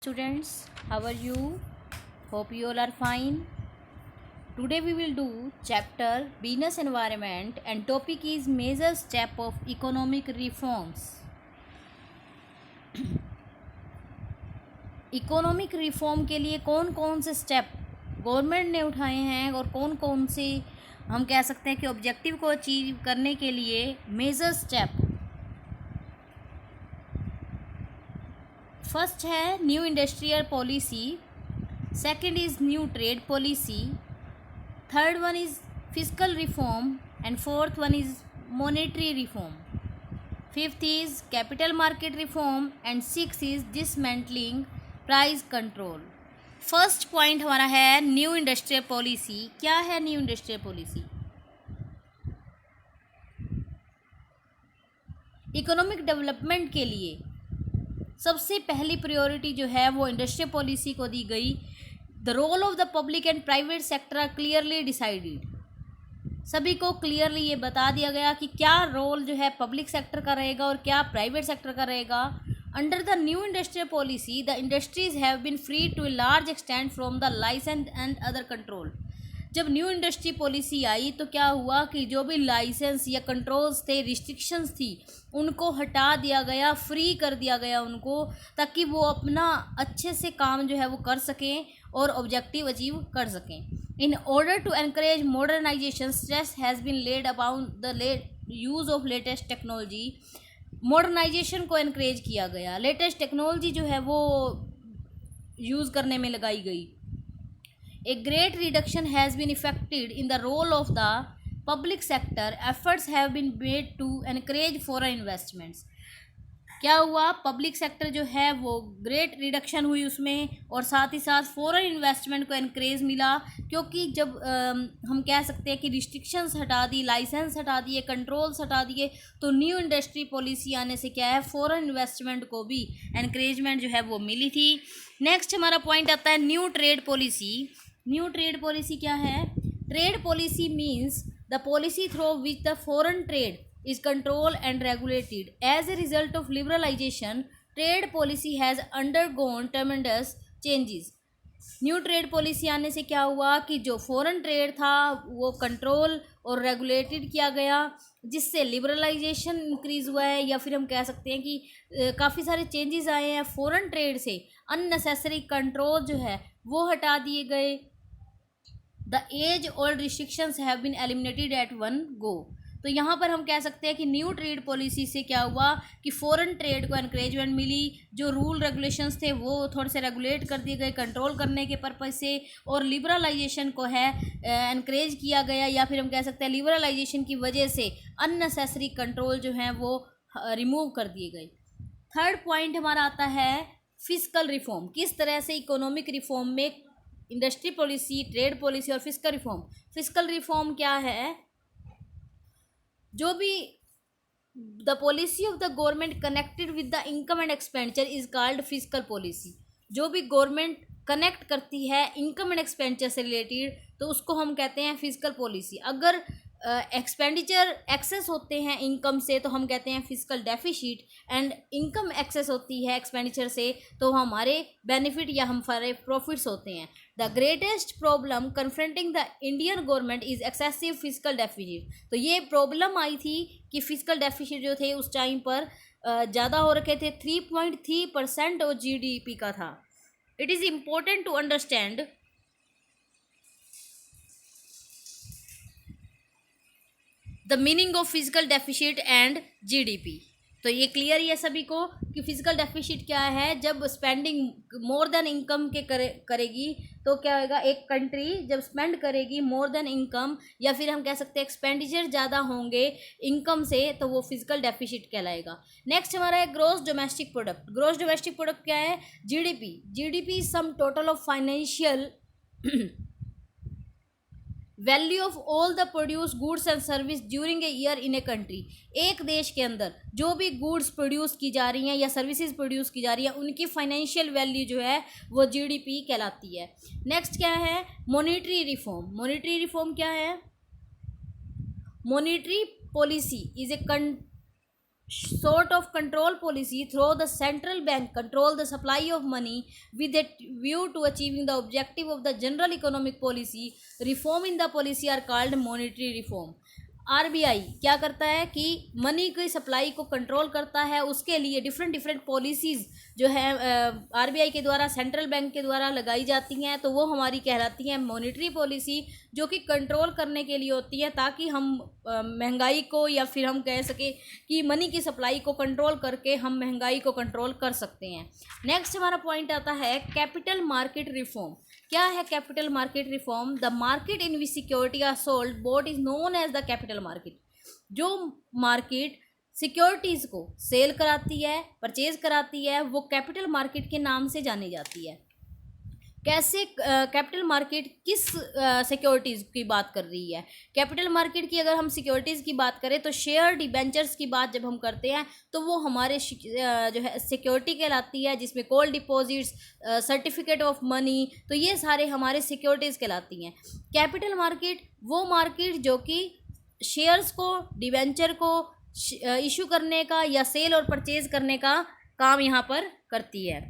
Students, how are you? Hope you all are fine. Today we will do chapter Business Environment and topic is major step of economic reforms. Economic reform के लिए कौन कौन से step government ने उठाए हैं और कौन कौन से हम कह सकते हैं कि ऑब्जेक्टिव को अचीव करने के लिए मेजर स्टेप। फर्स्ट है new industrial policy, second is new trade policy, third one is physical reform and fourth one is monetary reform, fifth is capital market reform and six is dismantling price control. First point हमारा है new industrial policy. क्या है new industrial policy? Economic development के लिए सबसे पहली priority जो है वो इंडस्ट्रियल पॉलिसी को दी गई। The role of the public and private sector are clearly decided. सभी को क्लियरली ये बता दिया गया कि क्या रोल जो है पब्लिक सेक्टर का रहेगा और क्या प्राइवेट सेक्टर का रहेगा। Under the new industrial policy the industries have been free to a large extent from the licence and other control. जब न्यू इंडस्ट्री पॉलिसी आई तो क्या हुआ कि जो भी लाइसेंस या कंट्रोल्स थे, रिस्ट्रिक्शंस थी, उनको हटा दिया गया, फ्री कर दिया गया उनको, ताकि वो अपना अच्छे से काम जो है वो कर सकें और ऑब्जेक्टिव अचीव कर सकें। In order to encourage modernisation stress has been laid about the use of latest technology. Modernisation को एनकरेज किया गया, लेटेस्ट टेक्नोलॉजी जो है वो यूज़ करने में लगाई गई। A great reduction has been effected in the role of the public sector. Efforts have been made to encourage foreign investments. क्या हुआ? पब्लिक सेक्टर जो है वो ग्रेट रिडक्शन हुई उसमें, और साथ ही साथ फॉरेन इन्वेस्टमेंट को एनकरेज मिला, क्योंकि जब हम कह सकते हैं कि रिस्ट्रिक्शंस हटा दी, लाइसेंस हटा दिए, कंट्रोल्स हटा दिए, तो न्यू इंडस्ट्री पॉलिसी आने से क्या है, फॉरेन इन्वेस्टमेंट को भी एनकरेजमेंट जो है वो मिली थी। नेक्स्ट हमारा पॉइंट आता है new trade policy. New trade policy क्या है? Trade policy means the policy through which the foreign trade is controlled and regulated. As a result of liberalization, trade policy has undergone tremendous changes. New trade policy आने से क्या हुआ कि जो foreign trade था वो कंट्रोल और regulated किया गया, जिससे लिबरलाइजेशन इंक्रीज़ हुआ है, या फिर हम कह सकते हैं कि काफ़ी सारे चेंजेस आए हैं फॉरेन ट्रेड से। अननेसेसरी कंट्रोल जो है वो हटा दिए गए। The age old restrictions have been eliminated at one go. तो यहाँ पर हम कह सकते हैं कि न्यू ट्रेड पॉलिसी से क्या हुआ कि फॉरेन ट्रेड को एनकरेजमेंट मिली, जो रूल रेगुलेशंस थे वो थोड़े से रेगुलेट कर दिए गए कंट्रोल करने के पर्पज़ से, और लिबरलाइजेशन को है एनकरेज किया गया, या फिर हम कह सकते हैं लिबरलाइजेशन की वजह से अननेसेसरी कंट्रोल जो हैं वो रिमूव कर दिए गए। थर्ड पॉइंट हमारा आता है फिजिकल रिफॉर्म। किस तरह से इकोनॉमिक रिफॉर्म में इंडस्ट्री पॉलिसी, ट्रेड पॉलिसी और फिजिकल रिफॉर्म। फिजिकल रिफॉर्म क्या है? जो भी the policy of the government connected with the income and expenditure is called physical policy. जो भी गवर्नमेंट कनेक्ट करती है इनकम एंड एक्सपेंडिचर से रिलेटेड तो उसको हम कहते हैं फिजिकल पॉलिसी। अगर एक्सपेंडिचर एक्सेस होते हैं इनकम से तो हम कहते हैं physical deficit, and income excess होती है एक्सपेंडिचर से तो हमारे बेनिफिट या हमारे प्रॉफिट्स होते हैं। The greatest problem confronting the Indian government is excessive physical deficit. तो ये प्रॉब्लम आई थी कि फिजिकल डेफिसिट जो थे उस टाइम पर ज़्यादा हो रखे थे, 3.3% और GDP का था। It is important to understand the meaning of physical deficit and GDP। तो ये क्लियर ही है सभी को कि फिजिकल डेफिसिट क्या है। जब स्पेंडिंग मोर देन इनकम के करेगी तो क्या होगा, एक कंट्री जब स्पेंड करेगी मोर देन इनकम, या फिर हम कह सकते हैं एक्सपेंडिचर ज़्यादा होंगे इनकम से, तो वो फिजिकल डेफिसिट कहलाएगा। नेक्स्ट हमारा है gross domestic product. Gross domestic product क्या है? GDP sum total of financial value of all the produce goods and service during a year in a country. एक देश के अंदर जो भी गुड्स प्रोड्यूस की जा रही हैं या सर्विसेज प्रोड्यूस की जा रही हैं उनकी फाइनेंशियल वैल्यू जो है वो GDP कहलाती है। नेक्स्ट क्या है? Monetary reform. मॉनेटरी रिफॉर्म क्या है? Monetary policy is a sort of control policy through the central bank control the supply of money with a view to achieving the objective of the general economic policy. Reform in the policy are called monetary reform. RBI क्या करता है कि money की supply को control करता है, उसके लिए डिफरेंट डिफरेंट पॉलिसीज़ जो है आरबीआई के द्वारा, सेंट्रल बैंक के द्वारा लगाई जाती हैं, तो वो हमारी कहलाती हैं मॉनेटरी पॉलिसी, जो कि कंट्रोल करने के लिए होती है ताकि हम महंगाई को, या फिर हम कह सकें कि मनी की सप्लाई को कंट्रोल करके हम महंगाई को कंट्रोल कर सकते हैं। नेक्स्ट हमारा पॉइंट आता है कैपिटल मार्केट रिफॉर्म। क्या है capital market reform? The market in which security are sold bought is known as the capital market. जो मार्केट सिक्योरिटीज़ को सेल कराती है, परचेज कराती है, वो कैपिटल मार्केट के नाम से जानी जाती है। कैसे कैपिटल मार्केट किस सिक्योरिटीज़ की बात कर रही है? कैपिटल मार्केट की अगर हम सिक्योरिटीज़ की बात करें तो शेयर डिबेंचर्स की बात जब हम करते हैं तो वो हमारे जो है सिक्योरिटी कहलाती है, जिसमें call deposits, certificate of money, तो ये सारे हमारे सिक्योरिटीज़ कहलाती हैं। कैपिटल मार्केट वो मार्केट जो कि शेयर्स को, डिबेंचर को इशू करने का या सेल और परचेज करने का काम यहाँ पर करती है।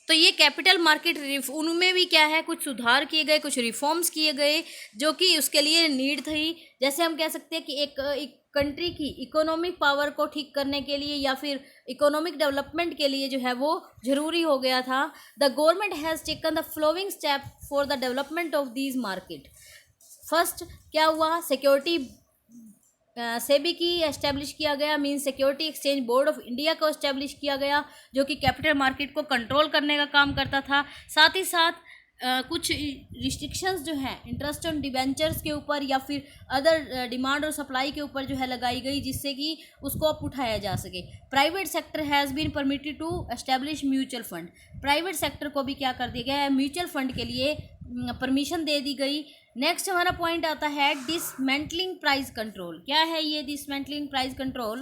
तो ये कैपिटल मार्केट उनमें भी क्या है, कुछ सुधार किए गए, कुछ रिफॉर्म्स किए गए जो कि उसके लिए नीड थी। जैसे हम कह सकते हैं कि एक कंट्री की इकोनॉमिक पावर को ठीक करने के लिए या फिर इकोनॉमिक डेवलपमेंट के लिए जो है वो ज़रूरी हो गया था। The government has taken the flowing step for the development of these market. First क्या हुआ, सिक्योरिटी सेबी की एस्टेब्लिश किया गया, mean security exchange board of India को एस्टेब्लिश किया गया, जो कि कैपिटल मार्केट को कंट्रोल करने का काम करता था। साथ ही साथ कुछ रिस्ट्रिक्शंस जो हैं इंटरेस्ट ऑन डिबेंचर्स के ऊपर या फिर अदर डिमांड और सप्लाई के ऊपर जो है लगाई गई, जिससे कि उसको अप उठाया जा सके। Private sector has been permitted to establish mutual fund. Private sector को भी क्या कर दिया गया है, म्यूचुअल फंड के लिए परमिशन दे दी गई। नेक्स्ट हमारा पॉइंट आता है डिसमेंटलिंग प्राइस कंट्रोल। क्या है ये dismantling price control?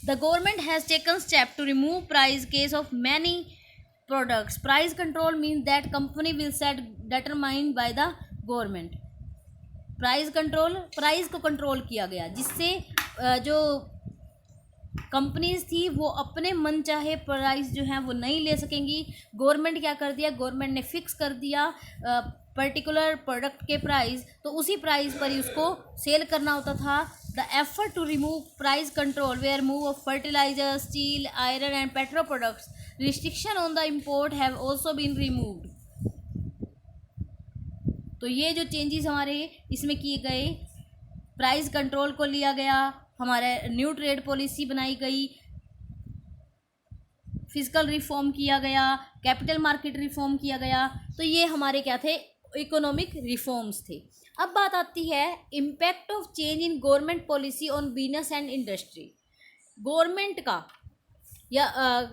The government has taken step to remove price case of many products. Price control means that company will set determined by the government. Price control, price को control किया गया, जिससे जो companies थी वो अपने मन चाहे प्राइस जो है वो नहीं ले सकेंगी। गवर्नमेंट क्या कर दिया, गवर्नमेंट ने फिक्स कर दिया पर्टिकुलर प्रोडक्ट के प्राइस, तो उसी प्राइस पर ही उसको सेल करना होता था। The effort to remove price control were move of fertiliser, steel, iron and petro products, restriction on the import have also been removed. तो ये जो चेंजेस हमारे इसमें किए गए, प्राइस कंट्रोल को लिया गया, हमारे न्यू ट्रेड पॉलिसी बनाई गई, फिजिकल रिफॉर्म किया गया, कैपिटल मार्केट रिफॉर्म किया गया, तो ये हमारे क्या थे, इकोनॉमिक रिफॉर्म्स थे। अब बात आती है impact of change in government policy on business and industry. Government का या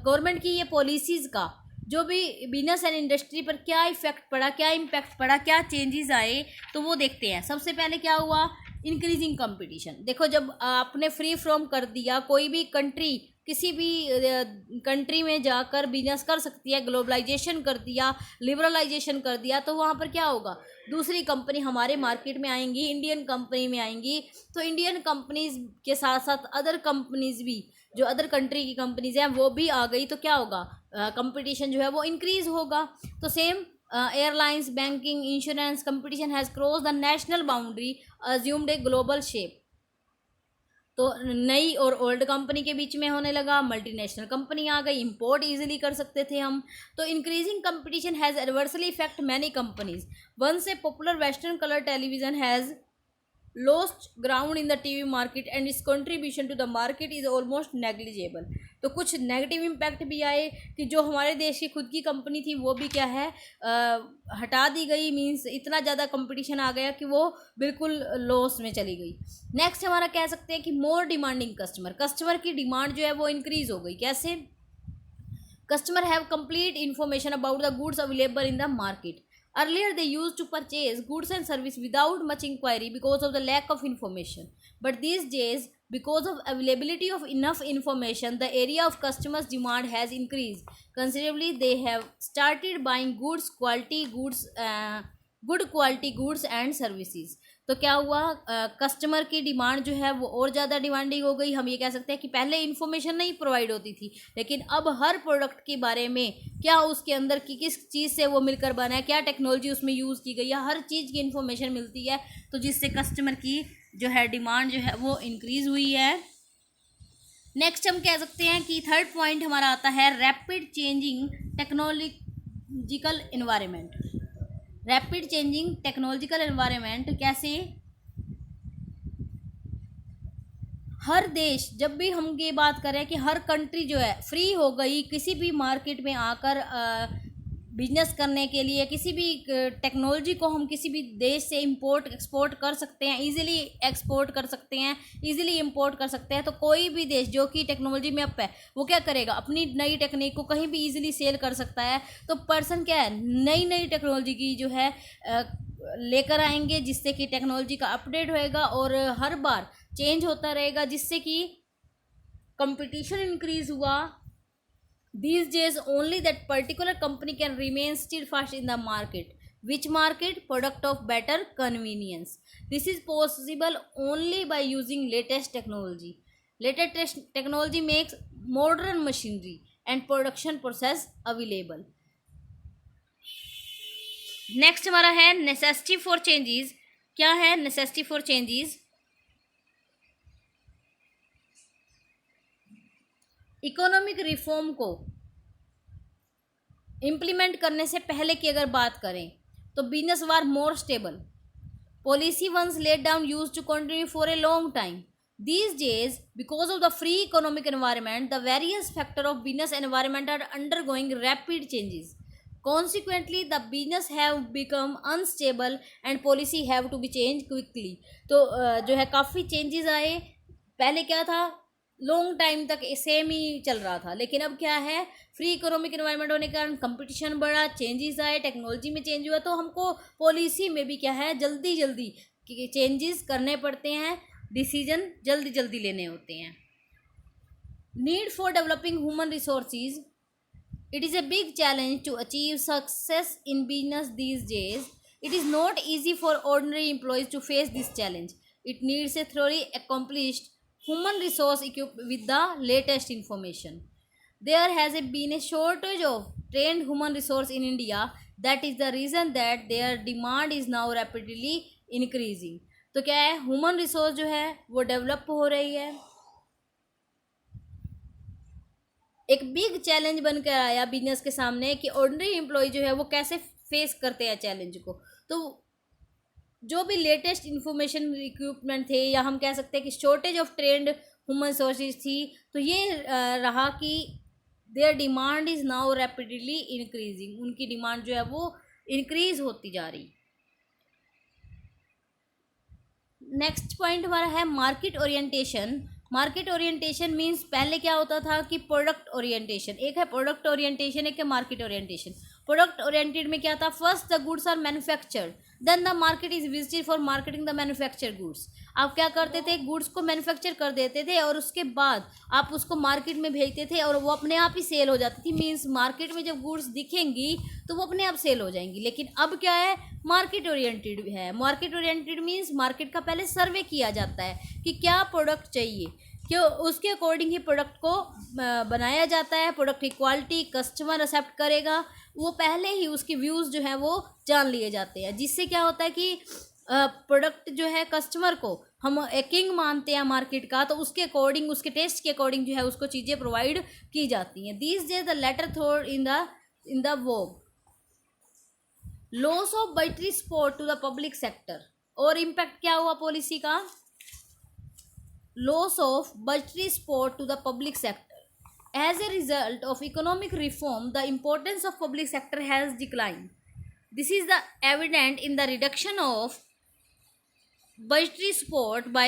गवर्नमेंट की ये पॉलिसीज़ का जो भी बिजनेस एंड इंडस्ट्री पर क्या इफेक्ट पड़ा, क्या इम्पैक्ट पड़ा, क्या चेंजेस आए, तो वो देखते हैं। सबसे पहले क्या हुआ, इंक्रीजिंग कंपटीशन। देखो जब आपने फ्री फ्रॉम कर दिया, कोई भी कंट्री किसी भी कंट्री में जाकर बिजनेस कर सकती है, ग्लोबलाइजेशन कर दिया, लिबरलाइजेशन कर दिया, तो वहाँ पर क्या होगा, दूसरी कंपनी हमारे मार्केट में आएंगी, इंडियन कंपनी में आएंगी, तो इंडियन कंपनीज के साथ साथ अदर कंपनीज भी, जो अदर कंट्री की कंपनीज हैं वो भी आ गई, तो क्या होगा, कंपटीशन जो है वो इंक्रीज होगा। तो same airlines, banking, insurance, competition has cross the national boundary, assumed a global shape. तो नई और ओल्ड कंपनी के बीच में होने लगा, मल्टीनेशनल कंपनी आ गई, इंपोर्ट इजीली कर सकते थे हम। तो increasing competition has adversely effect many companies. Once a popular western colour television has lost ground in the TV market and its contribution to the market is almost negligible। तो कुछ negative impact भी आए कि जो हमारे देश की खुद की कंपनी थी वो भी क्या है, हटा दी गई, मींस इतना ज़्यादा कंपटीशन आ गया कि वो बिल्कुल लॉस में चली गई। नेक्स्ट हमारा कह सकते हैं कि मोर डिमांडिंग कस्टमर। कस्टमर की डिमांड जो है वो इंक्रीज़ हो गई। कैसे? Customer have complete information about the goods available in the market. Earlier, they used to purchase goods and service without much inquiry because of the lack of information. But these days, because of availability of enough information, the area of customers' demand has increased considerably. They have started buying good quality goods and services. तो क्या हुआ, customer की demand जो है वो और ज़्यादा demanding हो गई. हम ये कह सकते हैं कि पहले इन्फॉर्मेशन नहीं प्रोवाइड होती थी, लेकिन अब हर प्रोडक्ट के बारे में, क्या उसके अंदर की किस चीज़ से वो मिलकर बना है, क्या टेक्नोलॉजी उसमें यूज़ की गई है, हर चीज़ की इन्फॉर्मेशन मिलती है. तो जिससे कस्टमर की जो है डिमांड जो है वो इंक्रीज़ हुई है. नेक्स्ट हम कह सकते हैं कि थर्ड पॉइंट हमारा आता है rapid changing technological environment. Rapid changing technological environment कैसे? हर देश, जब भी हम ये बात करें कि हर कंट्री जो है फ्री हो गई किसी भी मार्केट में आकर बिजनेस करने के लिए, किसी भी टेक्नोलॉजी को हम किसी भी देश से इंपोर्ट एक्सपोर्ट कर सकते हैं, इजीली एक्सपोर्ट कर सकते हैं, इजीली इंपोर्ट कर सकते हैं. तो कोई भी देश जो कि टेक्नोलॉजी में अप है वो क्या करेगा, अपनी नई टेक्निक को कहीं भी इजीली सेल कर सकता है. तो पर्सन क्या है, नई नई टेक्नोलॉजी की जो है लेकर आएंगे, जिससे कि टेक्नोलॉजी का अपडेट होएगा और हर बार चेंज होता रहेगा, जिससे कि कंपटीशन इंक्रीज हुआ. These days only that particular company can remain steadfast in the market. Which market? Product of better convenience. This is possible only by using latest technology. Latest technology makes modern machinery and production process available. Next हमारा है necessity for changes. क्या है necessity for changes? Economic reform को implement करने से पहले की अगर बात करें तो business were more stable. Policy once laid down use to continue for a long time. These days, because of the free economic environment, the various factors of business environment are undergoing rapid changes. Consequently, the business have become unstable and policy have to be changed quickly. तो जो है काफ़ी changes आए. पहले क्या था, long time तक same ही चल रहा था, लेकिन अब क्या है, फ्री इकोनॉमिक एनवायरनमेंट होने के कारण कंपटीशन बढ़ा, चेंजेस आए, टेक्नोलॉजी में चेंज हुआ. तो हमको पॉलिसी में भी क्या है, जल्दी जल्दी चेंजेस करने पड़ते हैं, डिसीजन जल्दी जल्दी लेने होते हैं. Need for developing human resources. It is a big challenge to achieve success in business these days. It is not easy for ordinary employees to face this challenge. It needs a theory accomplished human resource equipped with the latest information. There has been a shortage of trained human resource in India. That is the reason that their demand is now rapidly increasing. तो क्या है, human resource जो है वो develop हो रही है. एक बिग चैलेंज बनकर आया बिजनेस के सामने कि ऑर्डिनरी एम्प्लॉय जो है वो कैसे फेस करते हैं चैलेंज को. तो जो भी लेटेस्ट इंफॉर्मेशन इक्विपमेंट थे, या हम कह सकते हैं कि shortage of trend human sources थी, तो ये रहा कि their demand is now rapidly increasing. उनकी डिमांड जो है वो इंक्रीज होती जा रही. नेक्स्ट पॉइंट हमारा है market orientation. Market orientation means पहले क्या होता था कि प्रोडक्ट ओरिएंटेशन. एक है प्रोडक्ट ओरिएंटेशन, एक है मार्केट ओरिएंटेशन. प्रोडक्ट ओरिएंटेड में क्या था, first the goods are manufactured, then the market is visited for marketing the manufactured goods. आप क्या करते थे, गुड्स को मैन्युफैक्चर कर देते थे और उसके बाद आप उसको मार्केट में भेजते थे और वो अपने आप ही सेल हो जाती थी. मीन्स मार्केट में जब गुड्स दिखेंगी तो वो अपने आप सेल हो जाएंगी. लेकिन अब क्या है, मार्केट ओरिएंटेड है. मार्केट ओरिएंटेड मीन्स मार्केट का पहले सर्वे किया जाता है कि क्या प्रोडक्ट चाहिए, क्यों उसके अकॉर्डिंग ही प्रोडक्ट को बनाया जाता है. प्रोडक्ट की क्वालिटी कस्टमर एक्सेप्ट करेगा, वो पहले ही उसके व्यूज़ जो है वो जान लिए जाते हैं. जिससे क्या होता है कि प्रोडक्ट जो है कस्टमर को हम एक किंग मानते हैं मार्केट का, तो उसके अकॉर्डिंग, उसके टेस्ट के अकॉर्डिंग जो है उसको चीज़ें प्रोवाइड की जाती हैं. These days the latter thought in the vogue. Loss of budgetary support to the public sector. और इम्पैक्ट क्या हुआ पॉलिसी का, loss of budgetary support to the public sector. As a result of economic reform, the importance of public sector has declined. This is evident in the reduction of budgetary support by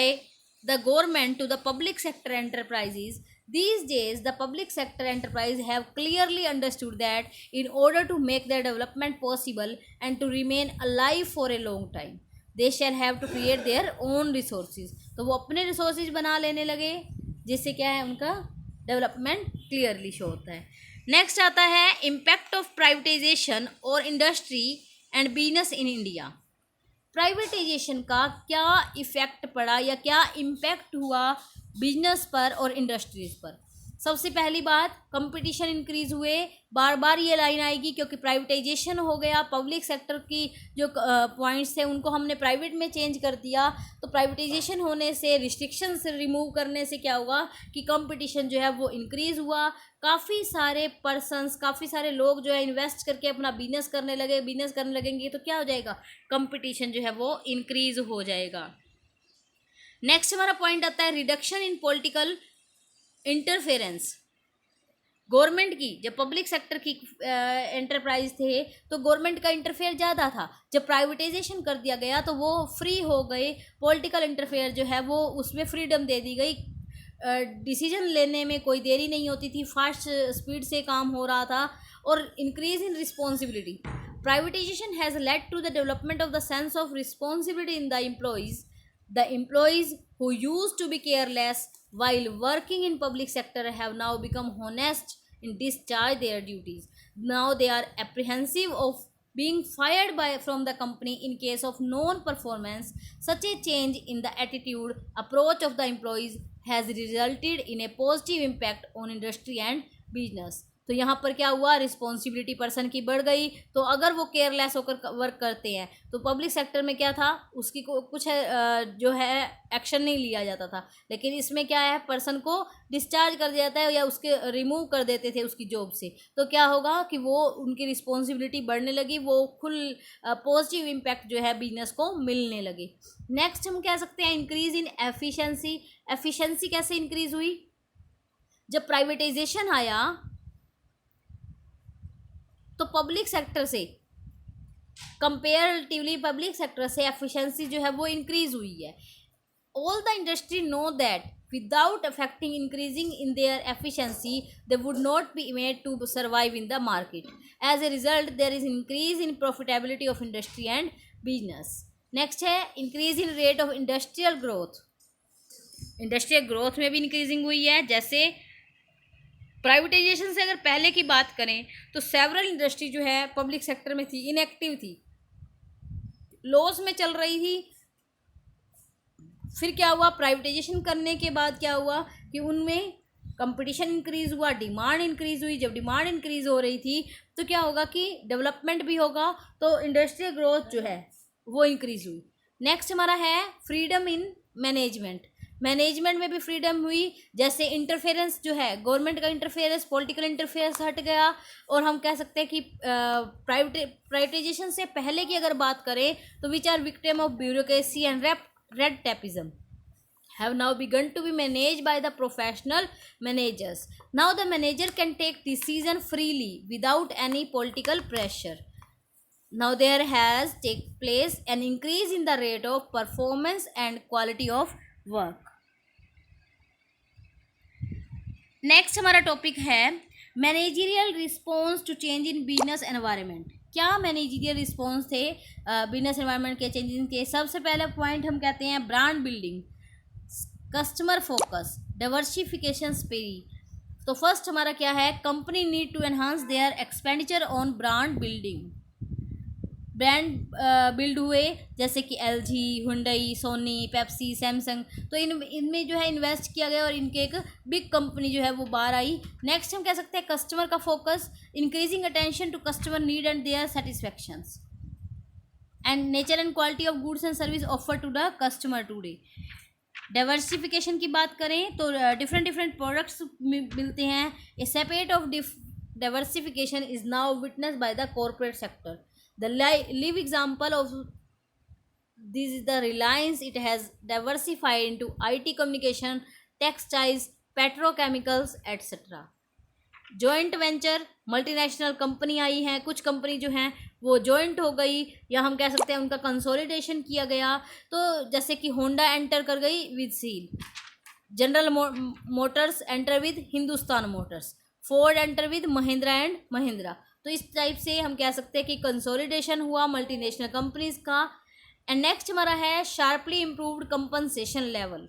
the government to the public sector enterprises. These days, the public sector enterprise have clearly understood that in order to make their development possible and to remain alive for a long time, they shall have to create their own resources. तो वो अपने resources बना लेने लगे, जिससे क्या है उनका डेवलपमेंट क्लियरली शो होता है. नेक्स्ट आता है इम्पैक्ट ऑफ प्राइवेटाइजेशन और industry and business in India. Privatisation का क्या इफ़ेक्ट पड़ा या क्या इम्पैक्ट हुआ बिजनेस पर और इंडस्ट्रीज़ पर. सबसे पहली बात, कंपटीशन इंक्रीज़ हुए. बार बार ये लाइन आएगी क्योंकि प्राइवेटाइजेशन हो गया, पब्लिक सेक्टर की जो पॉइंट्स थे उनको हमने प्राइवेट में चेंज कर दिया. तो प्राइवेटाइजेशन होने से, रिस्ट्रिक्शंस रिमूव करने से क्या हुआ कि कंपटीशन जो है वो इंक्रीज़ हुआ. काफ़ी सारे पर्सन्स, काफ़ी सारे लोग जो है इन्वेस्ट करके अपना बिजनेस करने लगे. बिजनेस करने लगेंगे तो क्या हो जाएगा, कंपटीशन जो है वो इंक्रीज़ हो जाएगा. नेक्स्ट हमारा पॉइंट आता है reduction in political interference. Government की, जब पब्लिक सेक्टर की एंटरप्राइज थे तो गवर्नमेंट का इंटरफेयर ज़्यादा था. जब प्राइवेटाइजेशन कर दिया गया तो वो फ्री हो गए. पॉलिटिकल इंटरफेयर जो है वो उसमें फ्रीडम दे दी गई. डिसीजन लेने में कोई देरी नहीं होती थी, फास्ट स्पीड से काम हो रहा था. और increase in responsibility. Privatisation has led to the development of the sense of responsibility in the employees. The employees who used to be careless while working in public sector have now become honest in discharge their duties. Now they are apprehensive of being fired from the company in case of non-performance. Such a change in the attitude approach of the employees has resulted in a positive impact on industry and business. तो यहाँ पर क्या हुआ, responsibility person की बढ़ गई. तो अगर वो केयरलेस होकर वर्क करते हैं तो पब्लिक सेक्टर में क्या था, उसकी कुछ जो है एक्शन नहीं लिया जाता था. लेकिन इसमें क्या है, पर्सन को डिस्चार्ज कर दिया जाता है या उसके रिमूव कर देते थे उसकी जॉब से. तो क्या होगा कि वो उनकी रिस्पॉन्सिबिलिटी बढ़ने लगी, वो फुल पॉजिटिव इम्पैक्ट जो है बिजनेस को मिलने लगे. नेक्स्ट हम कह सकते हैं इंक्रीज इन एफिशिएंसी. एफिशिएंसी कैसे इंक्रीज हुई, जब प्राइवेटाइजेशन आया तो पब्लिक सेक्टर से कंपेरेटिवली पब्लिक सेक्टर से एफिशिएंसी जो है वो इंक्रीज हुई है. All the industry know that without affecting increasing in their efficiency they would not be made to survive in the market. As a result there is increase in profitability of industry and business. Next है increase in rate of industrial growth. Industrial growth में भी increasing हुई है. जैसे privatisation से अगर पहले की बात करें तो सेवरल इंडस्ट्री जो है पब्लिक सेक्टर में थी, इनएक्टिव थी, लॉस में चल रही थी. फिर क्या हुआ, प्राइवेटाइजेशन करने के बाद क्या हुआ कि उनमें कंपटीशन इंक्रीज़ हुआ, डिमांड इंक्रीज़ हुई. जब डिमांड इंक्रीज़ हो रही थी तो क्या होगा कि डेवलपमेंट भी होगा, तो इंडस्ट्रियल ग्रोथ जो है वो इंक्रीज़ हुई. नेक्स्ट हमारा है फ्रीडम इन मैनेजमेंट. मैनेजमेंट में भी फ्रीडम हुई. जैसे इंटरफेरेंस जो है, गवर्नमेंट का इंटरफेरेंस, पॉलिटिकल इंटरफेरेंस हट गया. और हम कह सकते हैं कि प्राइवेटाइजेशन से पहले की अगर बात करें तो which are victim of bureaucracy and red tapism have now begun to be managed by the professional managers. Now the manager can take decision freely without any political pressure. Now there has taken place an increase in the rate of performance and quality of work. Next हमारा topic है managerial response to change in business environment. क्या managerial response थे business environment के changes के. सबसे पहले point हम कहते हैं brand building, customer focus, diversification spirit. तो फर्स्ट हमारा क्या है, company need to enhance their expenditure on brand building. Brand build हुए जैसे कि LG, Hyundai, Sony, Pepsi, Samsung. तो इनमें जो है इन्वेस्ट किया गया और इनके एक बिग कंपनी जो है वो बाहर आई. नेक्स्ट हम कह सकते हैं कस्टमर का focus, increasing attention to customer need and their satisfactions and nature and quality of goods and service offer to the customer today. Diversification की बात करें तो डिफरेंट प्रोडक्ट्स मिलते हैं. A separate of diversification is now witness by the corporate sector. The live example of this is the Reliance. It has diversified into IT communication, textiles, petrochemicals, etc. Joint venture, multinational company आई हैं, कुछ company जो हैं वो joint हो गई या हम कह सकते हैं उनका कंसोलिडेशन किया गया. तो जैसे कि होंडा एंटर कर गई with seal. General Motors enter with Hindustan Motors, Ford enter with Mahindra and Mahindra. तो इस टाइप से हम कह सकते हैं कि कंसोलिडेशन हुआ मल्टीनेशनल कंपनीज का। एंड नेक्स्ट हमारा है sharply improved compensation level.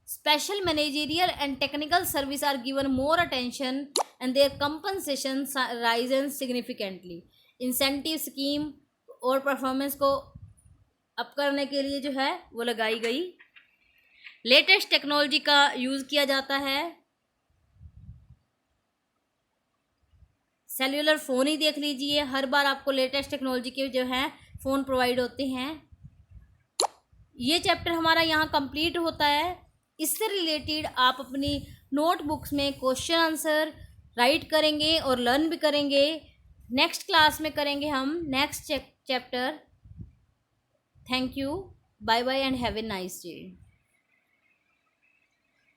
Special managerial and technical service are given more attention and their compensation risen significantly. Incentive scheme और परफॉर्मेंस को अप करने के लिए जो है वो लगाई गई। लेटेस्ट टेक्नोलॉजी का यूज़ किया जाता है। सेल्यूलर फ़ोन ही देख लीजिए, हर बार आपको लेटेस्ट टेक्नोलॉजी के जो है फ़ोन प्रोवाइड होते हैं। ये चैप्टर हमारा यहाँ कंप्लीट होता है। इससे रिलेटेड आप अपनी नोटबुक्स में क्वेश्चन आंसर राइट करेंगे और लर्न भी करेंगे। नेक्स्ट क्लास में करेंगे हम next chapter. Thank you, bye bye and have a nice day.